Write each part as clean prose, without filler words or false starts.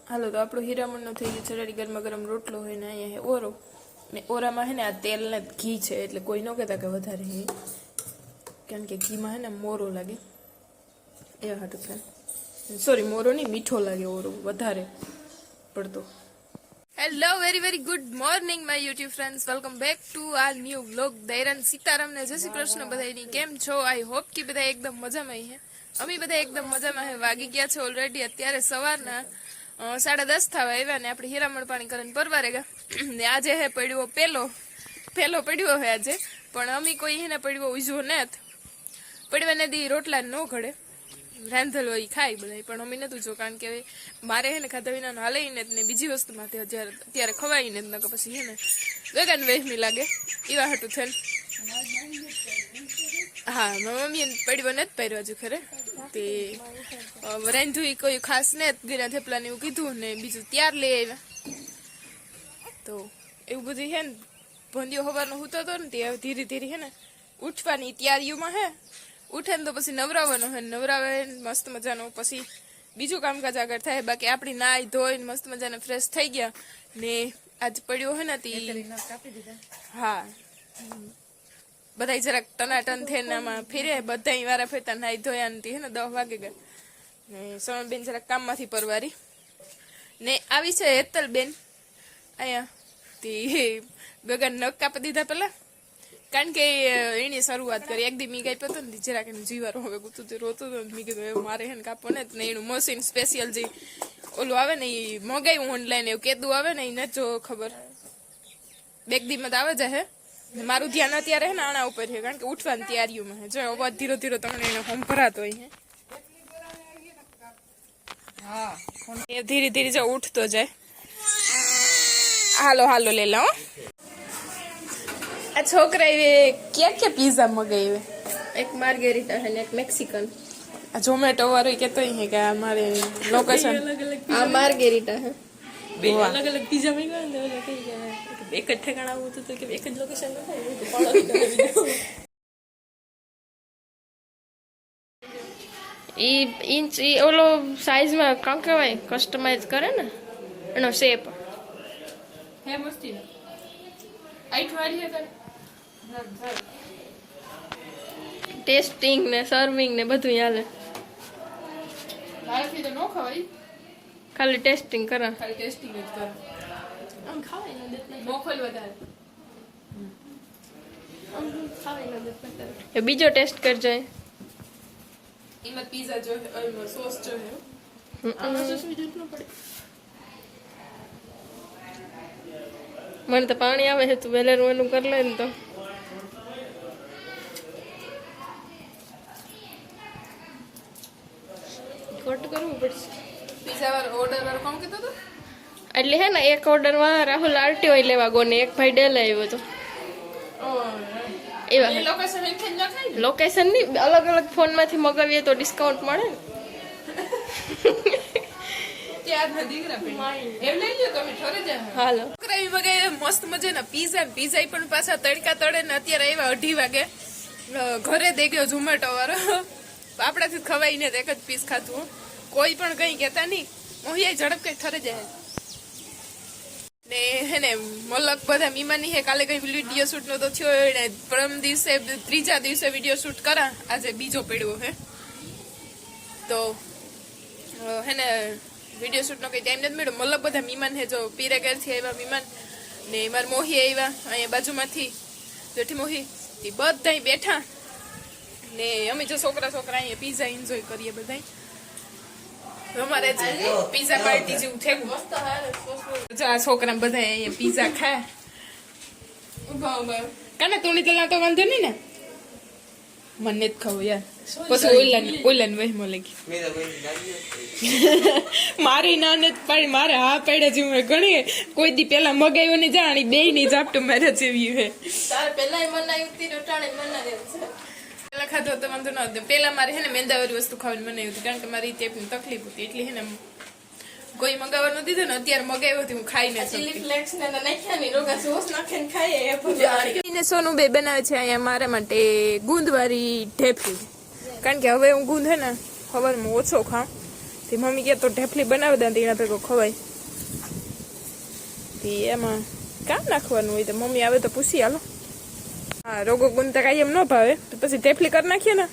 હાલો તો આપણો હીરામણનો થઈ ગયો છે રેડી. ગરમા ગરમ રોટલો હોય ને અહીંયા હે ઓરો ને ઓરામાં હે ને આ તેલ ને ઘી છે એટલે કોઈ ન કહેતા કે વધારે હે, કારણ કે ઘીમાં હે ને મોરો લાગે એવા હાટું છે. સોરી, મોરો નહીં, મીઠો લાગે ઓરો વધારે પડતો. Hello, very very good morning my YouTube friends, welcome back to our new vlog. દૈરાન સીતારામ ને જય શ્રી કૃષ્ણ બધાની. કેમ છો? આઈ હોપ કે બધા એકદમ મજામાં હે. અમે બધા એકદમ મજામાં હે. વાગી ગયા છે ઓલરેડી અત્યારે સવારના 10:30 થવા આવ્યા ને આપણે હીરામણ પાણી કરીને પરવારે ગયા ને આજે હે પડ્યો પેલો પડ્યો હે આજે, પણ અમે કોઈ એને પડ્યો ઉજવો નથી પડવા ને દી રોટલા ન ઘડે રાંધેલો એ ખાય બધા, પણ અમે નતું જો, કારણ કે મારે હે ને ખાધા વિના હાલે ને ને બીજી વસ્તુ માટે અત્યારે ખવાય ને નકર પછી હે ને વેગન વહેમી લાગે એવા હાટું છે. હા, મમ્મીએ પડ્યો નથી પહેર્યો હજુ ખરે તે રાંધું કોઈ ખાસ ને ગીરા થેપલા ને એવું કીધું ને બીજું ત્યાર લઈ આવ્યા. તો એવું બધું હે ને ભંડિયો હવાનો હોતો હતો ને તે ધીરે ધીરે હે ને ઉઠવાની તૈયારીઓમાં હે. ઉઠે ને તો પછી નવરાવાનો હે, નવરાવે મસ્ત મજાનો પછી બીજું કામકાજ આગળ થાય. બાકી આપણી નાઈ ધોઈને મસ્ત મજાને ફ્રેશ થઈ ગયા ને આજ પડ્યો હે ને હા બધા જરાક ટનાટન થઈને આમાં ફેરે બધા વારા ફેરતા નાઈ ધોયા ને હે ને 10 વાગે ગયા ને સોનલબેન જરાક કામમાંથી પરવારી ને આવી છે હેતલબેન અહીંયા તે ગગન નખ કાપી દીધા પેલા, કારણ કે એની શરૂઆત કરી. એક દી મી કાપ્યો હતો ને જરાક એને જીવારો હવે ગુતું રોતો હતો ને મેં કીધું મારે હે ને કાપો ને એનું મશીન સ્પેશિયલ જે ઓલું આવે ને એ મગાવ્યું ઓનલાઈન, એવું કેદું આવે ને એ નથી જો ખબર, બેગ દીમાં તો આવે જાય હે. મારું ધ્યાન અત્યારે હે ને આના ઉપર છે, કારણ કે ઉઠવાની તૈયારીઓમાં હે. જો અવાજ ધીરો ધીરો તમને એને હોમ ભરાતો હોય હે. હા, એ ધીરે ધીરે જો ઉઠતો જાય. હાલો હાલો લે લો. આ છોકરા ક્યાં પીઝા મગાવે, એક માર્ગેરિટા છે ને એક મેક્સિકન. આ ઝોમેટો વાળો કેતો હે કે અમારે લોકેશન આ માર્ગેરિટા હે. બે અલગ અલગ પીઝા મંગાવ્યા ને ઓલા કઈ ગયા એક જ ઠેકાણા આવું તો કે એક જ લોકેશન ન થાય. ઇંચ ઓલો સાઈઝમાં કાં કહેવાય કસ્ટમાઇઝ કરે ને એનો શેપ હે મસ્તી આઈટ વાળી હે કરે ટેસ્ટિંગ ને સર્વિંગ ને બધું હાલે. મારાથી તો નો ખવાય, ખાલી ટેસ્ટિંગ કરે, ખાલી ટેસ્ટિંગ જ કરે. આમ ખાવાય ન દેત નહીં, મોખલ વધારે આમ ખાવાય ન દેત નહીં. બીજો ટેસ્ટ કરજો. એમાં પીઝા જો એમાં સોસ જો હે આમાં સોસ બીજું ન પડે. મને તો પાણી આવે છે, તું વેલેરું એનું કરી લે ને તો. કટ કરવું પડશે. પીઝા વાળો ઓર્ડર વાળો કોણ કીધું હતું? એટલે હે ને એક ઓર્ડરમાં રાહુલ આરટી ઓય લેવા ગો ને એક ભાઈ ડેલ આવ્યો હતો. એવા લોકેશન ની અલગ અલગ ફોન માંથી મગાવીએ તો ડિસ્કાઉન્ટ મળે ને. હાલો મસ્ત મજાના પીઝા પણ પાછા તડકા તળે ને અત્યારે આવ્યા 2:30 વાગે. ઘરે દઈ ગયો ઝોમેટો વાળો, આપડાથી ખવાય ને એક જ પીસ ખાતું, કોઈ પણ કઈ કેતા નહીં. મોહિયા ઝડપ કઈ ઠરે જાય ને હે ને મલક બધા મીમાની હે. કાલે કઈ વિડીયો શૂટ નો તો થયો ને પરમ દિવસે ત્રીજા દિવસે વિડીયો શૂટ કરા, આજે બીજો પડ્યો હે. તો હે ને વિડીયો શૂટ નો કઈ ટાઈમ નથી મળ્યો. મતલબ બધા મીમાન હે, જો પીરેગર થી આવ્યા મીમાન ને મારા મોહી આવ્યા અહીંયા બાજુમાંથી જેઠી મોહી તે બધા બેઠા ને અમે જો છોકરા અહીંયા પીઝા એન્જોય કરીએ બધા. અમારે પીઝા પાર્ટી જેવું થયું. જો આ છોકરા બધા અહીંયા પીઝા ખાય. કાને તું નીકળના તો વાંધો નહીં ને, મને જ ખાવું યાર. પછી ઓલાને વહેમો લાગી મારી નાને પાડી મારે હા પાડ્યા જેવું ઘણી. કોઈ દી પેલા મગાવ્યો ને જાણી બે ની ઝાપટું મારે જેવી હે. પેલા ખાધો તો વાંધો ન હતો. પેલા મારે હે ને મેંદાવાળી વસ્તુ ખાવાની મને હતી, કારણ કે મારી તેપની તકલીફ હતી એટલે હે ને કોઈ મગાવવાનું દીધું ને અત્યારે મગાવ્યો હતી હું ખાઈને. સોનું બે બનાવે છે અહીંયા મારા માટે ગુંદવાળી ઢેફલી, કારણ કે હવે હું ગુંદ હે ને ખબરમાં ઓછો ખાઉં તે મમ્મી કે તો ઢેફલી બનાવી દે એના ભેગો ખવાય. તે એમાં કામ નાખવાનું હોય તો મમ્મી આવે તો પૂછી હાલો. હા, રોગો ગુંદ તો કાંઈ એમ ન ભાવે તો પછી ઢેફલી કરી નાખીએ ને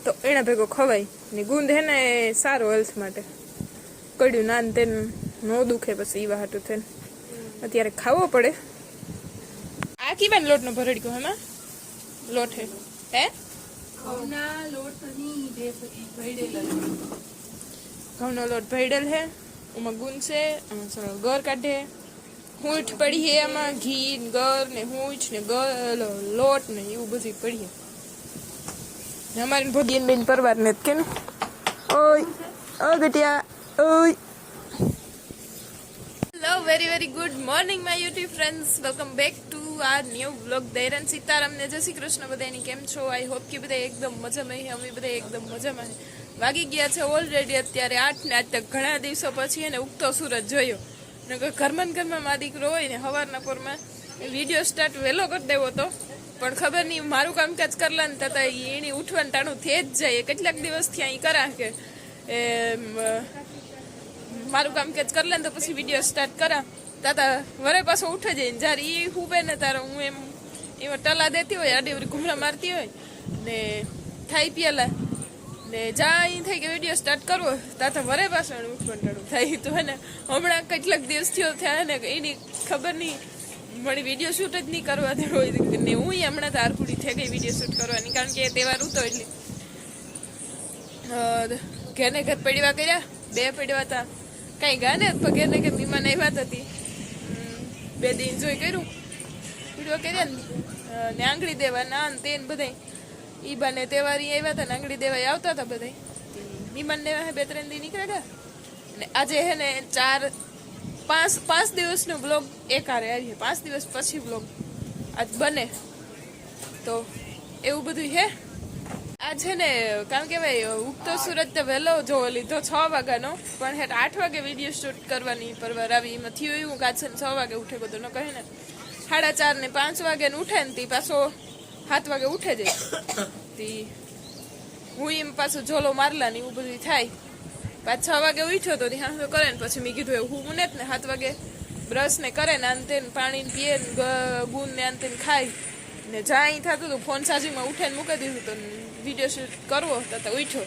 તો એના ભેગો ખવાય ને. ગુંદ હે ને સારો હેલ્થ માટે. કડ્યું નાન તેને ન દુખે પછી ઈવા હાટું થઈને અત્યારે ખાવો પડે. આ કીવાનો લોટનો ભરડ્યો એમાં લોટ હે ઘઉંનો લોટ ભેડેલ હે. એમાં ગુંદ છે, એમાં સરળ ગર કાઢે, હૂંઠ પડી હે, એમાં ઘી ગર ને હૂંઠ ને લોટ ને એવું બધું પડીએ. અમારી ભોગીન બેન પરવાર ને કે ઓય ઓ ગટિયા ઓય. Hello, very good morning my YouTube friends, welcome back two આ ન્યુ વ્લોગ. દૈરન સીતારામ ને જય શ્રી કૃષ્ણ બધાની. કેમ છો? આઈ હોપ કે બધા એકદમ મજામાં હે. અમે બધા એકદમ મજામાં હે. વાગી ગયા છે ઓલરેડી અત્યારે 8 ને. આજ તક ઘણા દિવસો પછી એને ઉગતો સૂરજ જોયો. ને ઘરમાં મા દીકરો હોય ને સવારના પોરમાં વિડીયો સ્ટાર્ટ વહેલો કરી દેવો તો પણ ખબર નહીં મારું કામકાજ કરલા ને તથા એની ઉઠવાનું ટાણું થઈ જ જાય. કેટલાક દિવસથી અહીં કરા કે મારું કામકાજ કરલા ને તો પછી વિડીયો સ્ટાર્ટ કરા તાતા વરે પાછો ઉઠે જાય ને જ્યારે એ હુબે ને તારે હું એમાં ટલા દેતી હોય, આડી ઘૂમરા મારતી હોય ને થાય પેલા ને જા અહીં થઈ કે વિડીયો સ્ટાર્ટ કરવો તાતા વરે પાછો ઉઠવાનું થાય. તો હે ને હમણાં કેટલાક દિવસ થયો થયા ને એની ખબર નહીં મારી વિડીયો શૂટ જ નહીં કરવા દે હોય ને. હું હમણાં તો આરપુડી થઈ ગઈ વિડીયો શૂટ કરવાની, કારણ કે તહેવાર ઉતો એટલે ઘેરને ઘર પડવા કર્યા. 2 પડવા હતા કાંઈ ગાને ઘેરને ઘર મહેમાન આવ્યા હતી. 2 દી એન્જોય કર્યું, વિડીયો કર્યા ને આંગળી દેવા ના ને તે બધા ઈ બાને તહેવારી આવ્યા હતા ને આંગળી દેવા આવતા હતા બધા મહેમાન ને 2-3 દી નીકળ્યા ને આજે હે ને 4-5 દિવસનો બ્લોગ એકારે આવી. 5 દિવસ પછી બ્લોગ આજ બને તો એવું બધું હે. આ છે ને કારણ કે ભાઈ ઉગતો સૂરજ તો વહેલો જોવો લીધો 6 વાગ્યાનો, પણ હેઠ 8 વાગે વિડીયો શૂટ કરવાની પરવાર આવી. એમાં થયું એવું કાં છે ને 6 વાગે ઉઠે બધું ન કહે ને 4:30 ને 5 વાગે ને ઉઠે ને તે પાછો 7 વાગે ઉઠે જાય. તી હું એમ પાછું ઝોલો મારલા ને એવું બધું થાય. 5-6 વાગે ઉઠ્યો તો ત્યાં તો કરે ને પછી મેં કીધું એવું હું ને 7 વાગે બ્રશ ને કરે ને આનતે પાણી પીએ ને ગુંદ ને આનતે ખાય ને જાય થતું હતું. ફોન ચાર્જિંગમાં ઉઠે ને મૂકી દીધું તો વિડીયો શૂટ કરવો તો ઉઠ્યો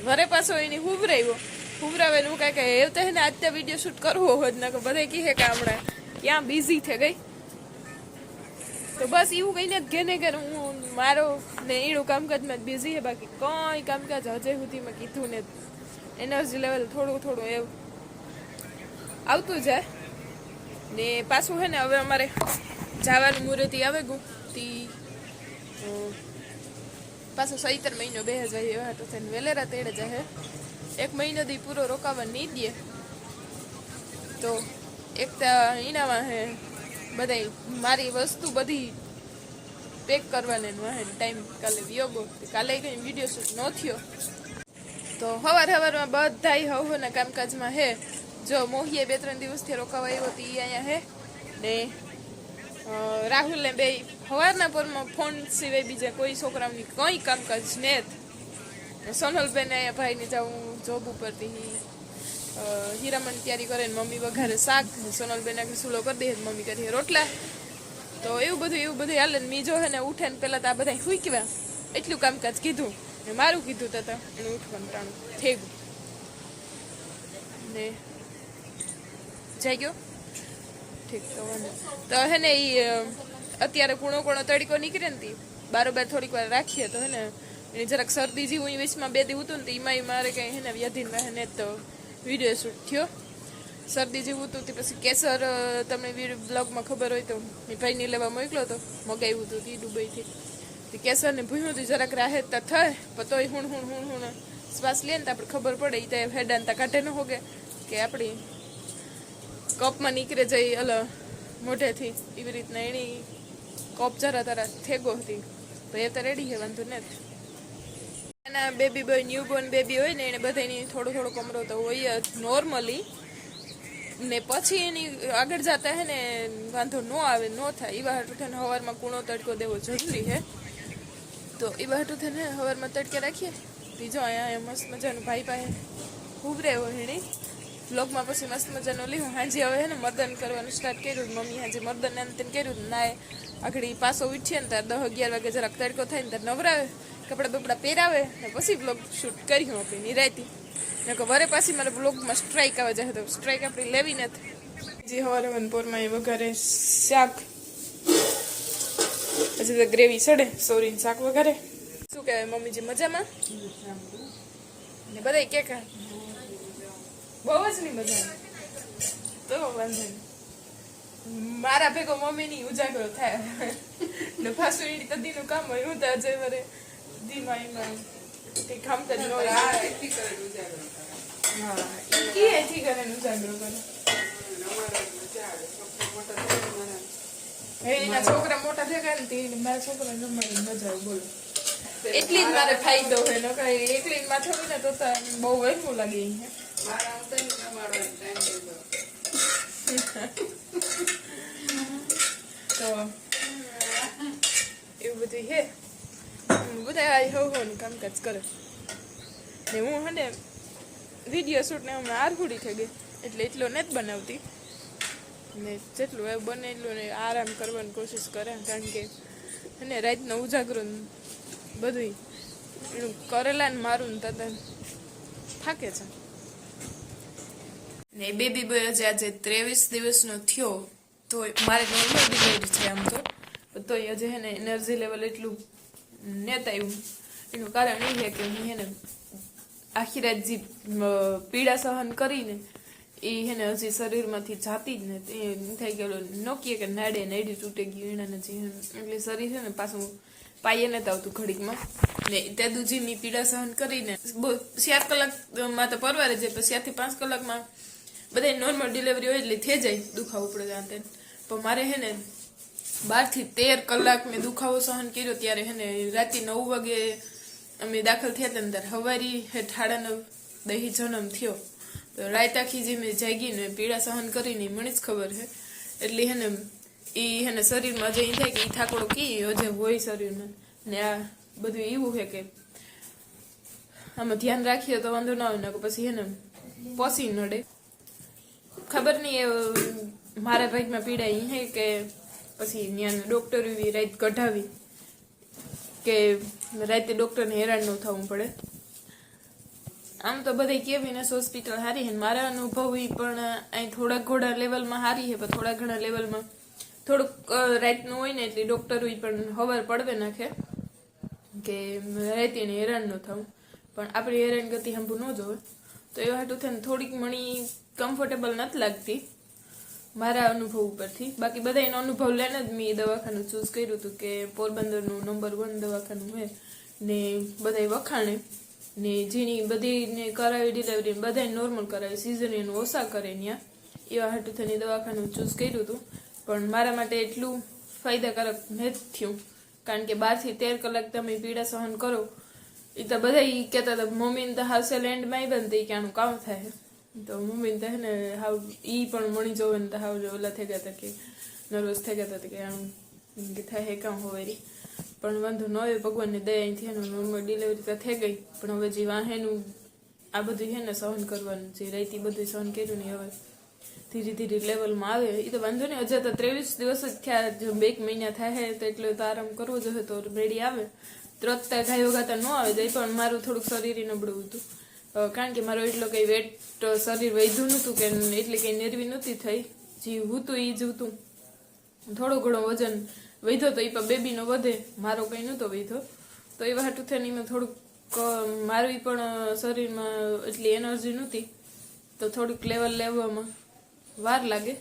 વરે પાછો એની હુવરાવે ને હું કાંઈ કાંઈ એવું તો ને આજ ત્યાં વિડીયો શૂટ કરવો હોય ને બધા કહે કે હમણાં ક્યાં બિઝી થઈ ગઈ. તો બસ એવું કહીને જ ઘેને ઘર હું મારો ને એનું કામકાજમાં જ બિઝી છે. બાકી કંઈ કામકાજ હજે સુધીમાં કીધું ને એનર્જી લેવલ થોડું એવું આવતું જાય ને. પાછું છે ને હવે અમારે જવાનું મુહૂર્ત આવે ગયું તી પાછો 17 મહિનો 2000 એવા તો થઈને વેલેરા તેડે જાય. 1 મહિનો દી પૂરો રોકાવા નહીં દે તો એક તો એનામાં હે બધા મારી વસ્તુ બધી પેક કરવાને ટાઈમ કાલે વિયોગો. કાલે કંઈ વિડીયો શૂટ ન થયો તો સવારમાં બધા હવના કામકાજમાં હે. જો મોહીએ 2-3 દિવસથી રોકાવા આવ્યો તો એ અહીંયા હે ને રાહુલને 2 સવારના પરમાં ફોન સિવાય બીજા કોઈ છોકરાઓની કંઈ કામકાજ ને. સોનલબેન અહીંયા ભાઈને જાઉં જોબ ઉપરથી હીરામણ તૈયારી કરે ને મમ્મી વઘારે શાક, સોનલબેન આખી સૂલો કરી દે મમ્મી કરીએ રોટલા. તો એવું બધું હાલે ને. મીજો હે ને ઉઠે ને પહેલાં તો આ બધા હુંકવા એટલું કામકાજ કીધું ને મારું કીધું તો એનું ઉઠવાનું ટાણું થઈ ગયું ને જઈ ગયો ઠીક. તો હે ને એ અત્યારે કૂણો તડીકો નીકળે ને બારોબાર થોડીક વાર રાખીએ તો હે ને એની જરાક શરદી જેવું એ વીસમાં 2 દી હતું ને તો એમાં મારે કંઈ હે ને વ્યાધીને હે ને તો વિડીયો શૂટ થયો. શરદી જેવું હતું તે પછી કેસર તમને બ્લોગમાં ખબર હોય તો મેં ભાઈને લેવા મોકલ્યો હતો, મગાવ્યું હતું તે દુબઈથી. તે કેસરને ભૂયું હતું જરાક રાહત તો થાય પણ તોય હું શ્વાસ લે ને તો આપણે ખબર પડે. એ તો હેડાનતા કાઢે ન હોગે કે આપણી કપમાં નીકળે જઈ મોઢેથી એવી રીતના એની કપ જરા તારા થેગો હતી તો એ તો રેડી છે વાંધો નથી. એના બેબી બોય ન્યૂબોર્ન બેબી હોય ને એને બધાની થોડો કમરો તો હોય જ નોર્મલી ને પછી એની આગળ જતા હે ને વાંધો ન આવે ન થાય. એવા હાટું થઈને સવારમાં કૂણો તડકો દેવો જરૂરી છે. તો એવા હાટું થઈને સવારમાં તડકે રાખીએ. બીજો અહીંયા મસ્ત મજાનું ભાઈ પાસે હુવરાવ્યો હેણી બ્લોગમાં પછી મસ્ત મજાનો લીધું. હાજી હવે હે ને મર્દન કરવાનું સ્ટાર્ટ કર્યું. મમ્મી હાજી મર્દન એમ તેમ કર્યું. ના આગળ પાછો ઉઠીએ ને ત્યારે 10-11 વાગે જરાક તડકો થાય ને ત્યારે નવરાવે, કપડાં બપડા પહેરાવે ને પછી બ્લોગ શૂટ કર્યું આપણે નિરાયતી. ને કે વરે પાછી મારા બ્લોગમાં સ્ટ્રાઇક આવે જાય તો સ્ટ્રાઇક આપણે લેવી નથી. જે હવારે પોરમાં એ વઘારે શાક, પછી તો ગ્રેવી સડે સોરીને શાક વઘારે. શું કહેવાય મમ્મીજી મજામાં ને બધા કે બહુ જ નહીં મજા તો વાંધો નહીં. મારા ભેગો મમ્મીની ઉજાગરો થાય ને પાછું એની તદીનું કામ હોય. હું તો આજે વરે ધીમા એમાં કંઈ કામ તો ન હોય. હા એથી કરે ઉજાગરો કરે. એના છોકરા મોટા થયા ને તે મારા છોકરા જમવાની મજા આવે. બોલો એટલી જ મારે ફાયદો હોય ને કઈ એકલી જ માથે હોય ને તો બહુ વહેલું લાગે. તો એવું બધું હે બધા હોવાનું કામકાજ કરે ને. હું હે ને વિડીયો શૂટ ને હમણાં આરહુડી થઈ ગઈ એટલે એટલો નથી બનાવતી ને જેટલું એવું બને એટલું ને આરામ કરવાની કોશિશ કરે. કારણ કે એને રાતનો ઉજાગરો બધું એનું કરેલા ને મારું ને તદ્દન થાકે છે. ને બેબી બોય હજી આજે 23 દિવસનો થયો તો મારે નોર્મલ ડિલિવરી છે આમ તો હજી હે ને એનર્જી લેવલ એટલું નેત આવ્યું. એનું કારણ એ છે કે હું હે ને આખી રાત જે પીડા સહન કરીને એ હે ને હજી શરીરમાંથી જાતી જ ને એ થઈ ગયેલો નોકીએ કે નાડે નાડી તૂટી ગયું એના હજી એટલે શરીર છે ને પાછું પાયે નથી આવતું ઘડીકમાં ને ત્યાં દૂજીની પીડા સહન કરીને 7 કલાકમાં તો પરવારે જાય. પછી 7 થી 5 કલાકમાં બધા નોર્મલ ડિલિવરી હોય એટલે થઈ જાય દુખાવો પડે જાતે. પણ મારે હે ને 12 થી 13 કલાક મેં દુખાવો સહન કર્યો. ત્યારે હે ને રાતે 9 વાગે અમે દાખલ થયા હતા અંદર હવારી 9:30 દહી જન્મ થયો. તો રાત આખી જે મેં જાગી ને પીડા સહન કરીને મને જ ખબર છે. એટલે હે ને એ હે ને શરીરમાં જે થાય કે એ થાકડો કી હજે હોય શરીરમાં ને આ બધું એવું છે કે આમાં ધ્યાન રાખીએ તો વાંધો ના આવે ને પછી હે ને પોસી નડે. ખબર નહીં મારા ભાગમાં પીડા એ હે કે પછી ત્યાં ડૉક્ટર એવી રાત કઢાવી કે રાતે ડૉક્ટરને હેરાન ન થવું પડે. આમ તો બધા કેવીનેસ હોસ્પિટલ સારી છે. મારા અનુભવ પણ અહીં થોડાક ઘોડા લેવલમાં સારી છે પણ થોડા ઘણા લેવલમાં થોડુંક રાતનું હોય ને એટલે ડૉક્ટરો પણ ખબર પડવે નાખે કે રાતે હેરાન ન થવું. પણ આપણી હેરાનગતિ સાંભળું ન જોવે તો એવા હાટું થઈને થોડીક મણી કમ્ફર્ટેબલ નથી લાગતી મારા અનુભવ ઉપરથી. બાકી બધા એનો અનુભવ લઈને જ મેં દવાખાનું ચૂઝ કર્યું હતું કે પોરબંદરનું નંબર 1 દવાખાનું હોય ને બધા વખાણે ને જેની બધીને કરાવી ડિલિવરી બધા નોર્મલ કરાવી સિઝરિયન ઓછા કરે ત્યાં એવા હાટું થઈને દવાખાનું ચૂઝ કર્યું હતું. પણ મારા માટે એટલું ફાયદાકારક નથી થયું. કારણ કે 12 થી 13 કલાક તમે પીડા સહન કરો એ તો બધા કહેતા હતા મમ્મીને તો હાઉસે લેન્ડમાં આવ્યા ને તો એ ક્યાંનું કામ થાય. તો મમ્મીને તો હે ને હાવ એ પણ મણી જોવે ને તો હાવ ઓલા થઈ ગયા હતા કે નર્વસ થઈ ગયા હતા કે આનું થાય હે કામ હોવેરી. પણ વાંધો ન હોય ભગવાનની દયાથી એનું નોર્મલ ડિલિવરી તો થઈ ગઈ. પણ હવે જે વાહેનું આ બધું છે ને સહન કરવાનું જે રાઈતી બધું સહન કર્યું ને હવે ધીરે ધીરે લેવલમાં આવે એ તો વાંધો નહીં. હજુ તો 23 દિવસ જ થયા. જો 2 મહિના થાય તો એટલો તો આરામ કરવો જોઈએ તો રેડી આવે. તરત ગાયો ગાતા ન આવે જાય. પણ મારું થોડુંક શરીર નબળું હતું કારણ કે મારો એટલો કંઈ વેટ શરીર વધ્યું નહોતું કે એટલે કંઈ નેરવી નહોતી થઈ. જે હતું એ જ હતું. થોડો ઘણો વજન વધ્યો તો એ પણ બેબીનો વધે મારો કંઈ નહોતો વધ્યો. તો એવા હાટું થઈને એમાં થોડુંક મારું પણ શરીરમાં એટલી એનર્જી નહોતી તો થોડુંક લેવલ લેવામાં વાર લાગે.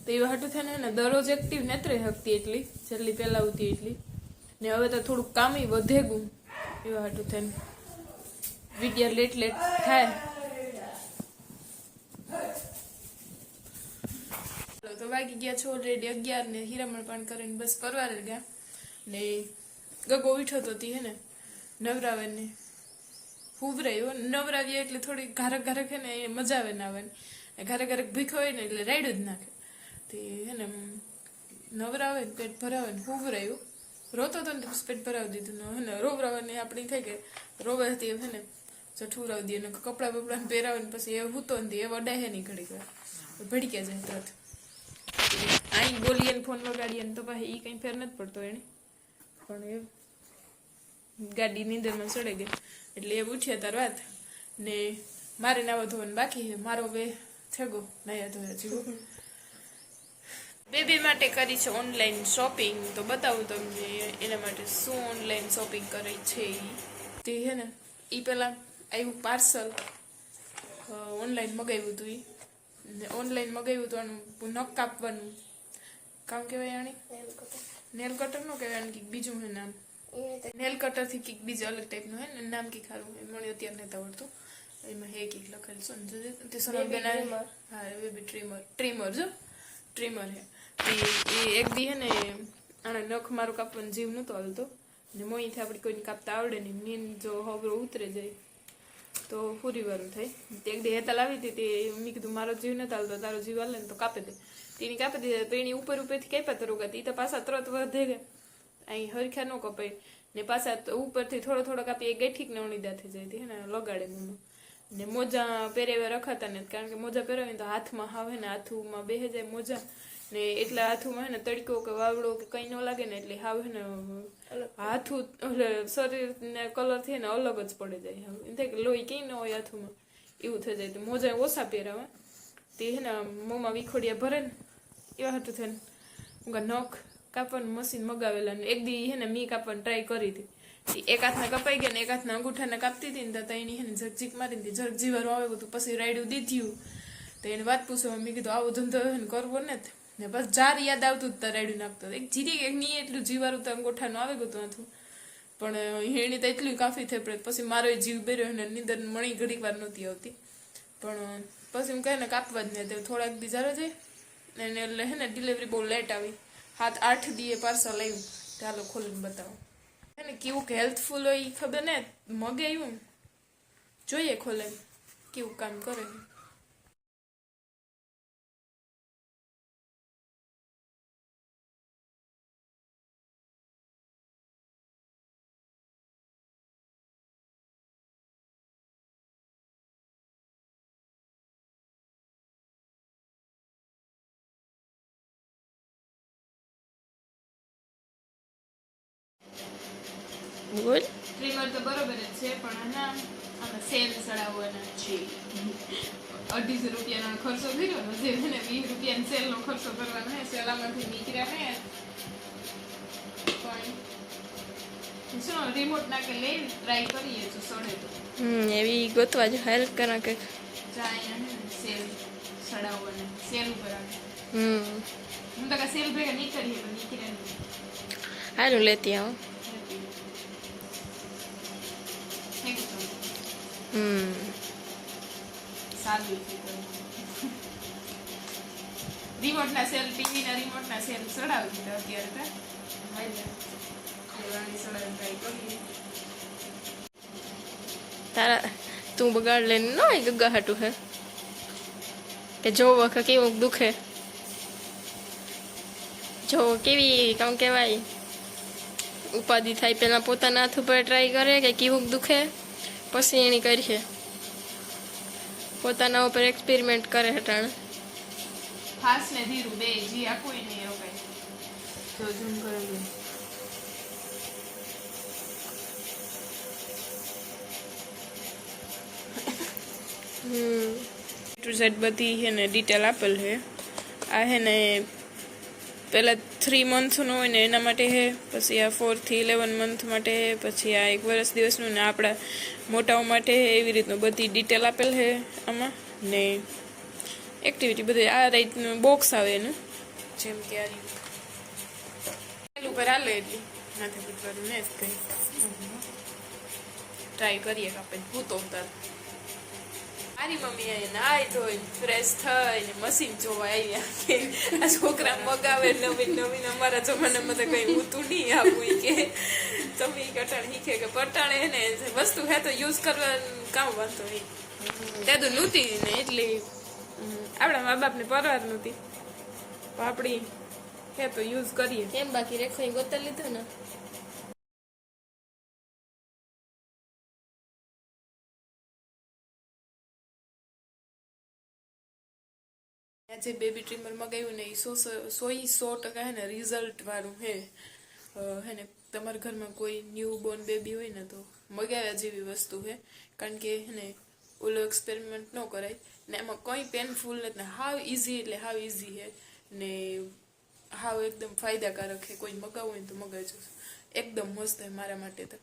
તો એવા હાટું થઈને ને દરરોજ એક્ટિવ નથી રહી શકતી એટલી જેટલી પહેલાં આવતી એટલી ને હવે તો થોડુંક કામી વધે ગયું. એવા હાટું થઈને વિડિયા લેટ થાય. તો વાગી ગયા છો ઓલરેડી 11 ને હીરામણ પાન કરીને બસ પરવારે ગયા ને ગગો ઉઠ્યો તો તી હે ને નવરાવે ને હુવરાયો. નવરાવીએ એટલે થોડી ઘારક ઘારક હે ને એ મજા આવે ને આવે ને ઘારક ઘારક ભીખો હોય ને એટલે રાયડું જ નાખે. તે હે ને નવરાવે ને પેટ ભરાવે ને હુવરાયું. રોતો તો ને પેટ ભરાવી દીધું ને હે ને રોવરાવે ને આપણી થઈ ગઈ રોવે હતી હે ને જઠુરાવી દઈએ, અને કપડાં બપડા પહેરાવે ને પછી એ હૂતો ને એ વડાય નહીં ઘડીક વાર, ભડકે જાય તરત. અહીં બોલીએ ને ફોન વગાડીએ ને તો પછી એ કઈ ફેર નથી પડતો એને, પણ એ ગાડી નીંદરમાં ચડે ગઈ એટલે એ ઉઠ્યા તાર વાત. ને મારે નાવા ધોવાનું બાકી છે, મારો બે થેગો નાયા ધોયા જીવો. બેબી માટે કરી છે ઓનલાઈન શોપિંગ, તો બતાવું તમને એના માટે શું ઓનલાઈન શોપિંગ કરે છે. તે છે ને એ પેલા આવ્યું પાર્સલ, ઓનલાઈન મગાવ્યું હતું. એ ઓનલાઈન મગાવ્યું હતું આનું નખ કાપવાનું કામ કહેવાય, આની નેલ કટર નો કહેવાય, આને કંઈક બીજું હે નામ, નેલ કટર થી કંઈક બીજું અલગ ટાઈપનું હે ને નામ કંઈક સારું મને અત્યારે નથી આવડતું. એમાં હે કંઈક લખેલું છે તે સોનલ બેન, હા બેબી ટ્રીમર જો ટ્રીમર હે. એ એક દી હે ને આને નખ મારું કાપવાનું જીવ નહોતો આવતો, ને મોઈથી આપણે કોઈને કાપતા આવડે નહીં, નીન જો હવરો ઉતરે જાય તો પૂરી વારું થાય. એક દી હેતા લાવી હતી તે મેં કીધું મારો જીવ નથી આવતો, તારો જીવ હાલે ને તો કાપી દે. તેની કાપી દીધા તો એની ઉપરથી કાપ્યા તો રોગાતી, એ તો પાછા તરત વધે ગયા, અહીં હરખ્યા ન કપાય ને પાછા ઉપરથી થોડો કાપી એ ગઠીક ને અણીદા થઈ જાય હે ને લગાડે મોમાં. ને મોજા પહેરેવા રખાતા ને, કારણ કે મોજા પહેરાવીને તો હાથમાં હાવ હે ને હાથુમાં બેહે જાય મોજા, ને એટલા હાથુમાં હે ને તડકો કે વાવડો કે કઈ ન લાગે ને એટલે હાવ હે ને હાથું શરીર ને કલર થી ને અલગ જ પડી જાય, એમ થાય કે લોહી કઈ ન હોય હાથુમાં એવું થઈ જાય. તો મોજા ઓછા પહેરાવા તે હે ને મોંમાં વિખોડિયા ભરે ને એવા હાટું થાય ને નખ કાપવાનું મશીન મગાવેલા. ને એક દી હે ને મી કાપવાની ટ્રાય કરી હતી, એક હાથના કપાઈ ગયા ને એક હાથના અંગૂઠાને કાપતી હતી ને તો એની હે ને ઝકઝીક મારી હતી, ઝક જીવારું આવે બધું. પછી રાયડું દીધ્યું તો એને વાત પૂછવા મેં કીધું આવો ધંધો હે ને કરવો ને બસ જાર યાદ આવતું જ રાયડું નાખતો, એક જીરી એક નહીં એટલું જીવારું તો અંગૂઠાનું આવે ગયું હતું, પણ હેણી તો એટલું કાફી થઈ પડે. પછી મારો જીવ બેર્યો ને નીંદર મણી ઘડીક વાર નહોતી આવતી, પણ પછી હું કહે ને કાપવા જ નહીં. થોડાક દી જારો જાય એને એટલે હે ને ડિલિવરી બહુ લેટ આવી, 7-8 દીએ પાર્સલ આવ્યું. ચાલો ખોલીને બતાવો હે ને કેવું હેલ્થફુલ હોય એ ખબર ને, મગે આવ્યું જોઈએ ખોલે કેવું કામ કરે. બોલ. ટ્રીમર તો બરોબર જ છે, પણ ના આમાં સેલ ચડાવવાના છે. 250 રૂપિયાનો ખર્ચો કર્યો ને, જે છે ને 20 રૂપિયાનો સેલનો ખર્ચો કરવાનો હે. સેલામાંથી નીકળ્યા હે પણ શું રિમોટ નાખે લઈને ટ્રાય કરીએ તો સડે તો એવી ગોતવા જો હેલ્પ કરા કે જા અહીંયા હે સેલ ચડાવવાના, સેલ ઉપર આવે. હું તો કા સેલ ભેગા નીકળીએ પણ નીકળ્યા નહીં. હારું લેતી આવો. સારું છે. રિમોટના સેલ, ટીવીના રિમોટના સેલ ચડાવી દીધા અત્યારે તારા તું બગાડ લઈને ન હોય ગગા હાટું હે કે જો વખત કેવું દુખે, જો કેવી કામ કહેવાય ઉપાધિ થાય, પેલા પોતાના હાથ ઉપર ટ્રાય કરે કે કેવું દુખે પછી એની કરીએ, પોતાના ઉપર એક્સપેરિમેન્ટ કરે હટાણ. ફાસ્ટ ને ધીરું બે જી આપું નહીં એવું કઈ જો ઝૂમ કરેલું. ટુ ઝેડ બધી હે ને ડિટેલ આપેલ છે. આ હે ને પહેલાં 3 મંથનું હોય ને એના માટે છે, પછી આ 4 થી 11 મંથ માટે છે, પછી આ 1 વર્ષ દિવસનું ને આપણા મોટાઓ માટે છે. એવી રીતનું બધી ડિટેલ આપેલ છે આમાં. ને એક્ટિવિટી બધી આ રીતનું બોક્સ આવે એનું, જેમ કે આ રીત ઉપર હાલે એટલી નાથે પૂછવાનું ને જ કંઈ ટ્રાય કરીએ આપણે ભૂતો ઉતાર. મારી મમ્મી આવીને નાઈ ધોઈ ફ્રેશ થઈને મશીન જોવા આવ્યા કે આ છોકરા મગાવે નવીન અમારા જમાનામાં તો કઈ ઊતું નહીં આપવું કે તમે કટાણ શીખે કે પટાણે ને વસ્તુ હે તો યુઝ કરવાનું કામ વાંધો નહીં. ત્યાં તો નહોતી ને એટલી આપણા મા બાપને પરવાર નહોતી, આપણી હે તો યુઝ કરીએ. કેમ બાકી રેખો ગોતા લીધો ને જે બેબી ટ્રીમર મગાવ્યું ને એ 100% હે ને રિઝલ્ટ વાળું હે ને તમારા ઘરમાં કોઈ ન્યૂ બોર્ન બેબી હોય ને તો મગાવ્યા જેવી વસ્તુ છે, કારણ કે હે ને ઓલો એક્સપેરિમેન્ટ ન કરાય ને એમાં કંઈ પેનફુલ નથી ને હાવ ઇઝી એટલે હાવ ઇઝી છે ને હાવ એકદમ ફાયદાકારક છે. કોઈ મગાવવું હોય ને તો મગાવજો, એકદમ મસ્ત છે મારા માટે તો.